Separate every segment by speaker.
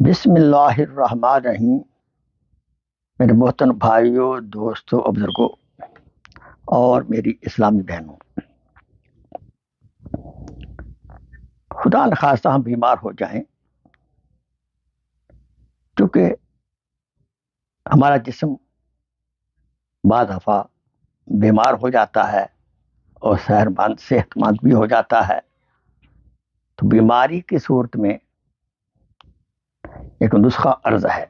Speaker 1: بسم اللہ الرحمن الرحیم۔ میرے محترم بھائیوں، دوستوں اور بزرگوں اور میری اسلامی بہنوں، خدا نخواستہ ہم بیمار ہو جائیں، کیونکہ ہمارا جسم بعض دفعہ بیمار ہو جاتا ہے اور صحت مند بھی ہو جاتا ہے۔ تو بیماری کی صورت میں ایک نسخہ عرض ہے۔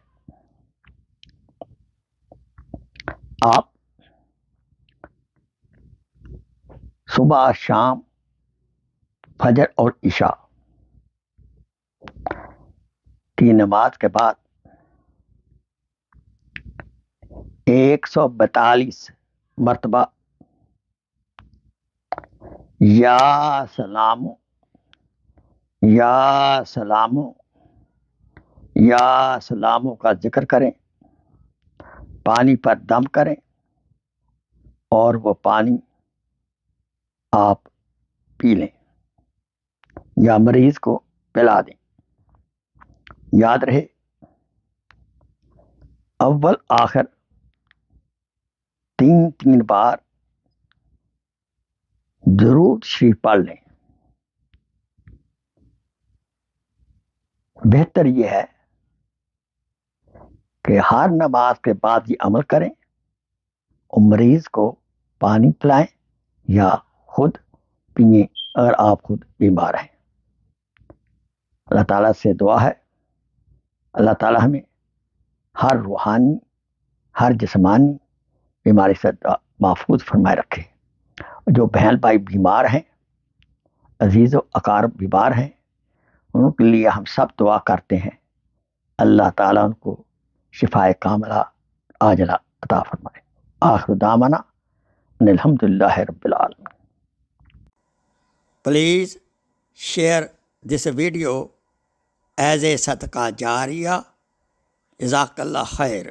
Speaker 1: آپ صبح شام فجر اور عشاء کی نماز کے بعد 142 مرتبہ یا سلام یا سلام یا سلاموں کا ذکر کریں، پانی پر دم کریں اور وہ پانی آپ پی لیں یا مریض کو پلا دیں۔ یاد رہے، اول آخر 3 بار درود شریف پڑھ لیں۔ بہتر یہ ہے کہ ہر نماز کے بعد یہ عمل کریں اور مریض کو پانی پلائیں یا خود پئیں اگر آپ خود بیمار ہیں۔ اللہ تعالیٰ سے دعا ہے، اللہ تعالیٰ ہمیں ہر روحانی ہر جسمانی بیماری سے محفوظ فرمائے رکھے۔ جو بہن بھائی بیمار ہیں، عزیز و اقارب بیمار ہیں، ان کے لیے ہم سب دعا کرتے ہیں، اللہ تعالیٰ ان کو شفائے کاملہ عاجلہ عطا فرمائے۔ آخر دعوانا ان الحمدللہ رب العالمین۔
Speaker 2: Please share this video as a صدقہ جاریہ۔ جزاک اللہ خیر۔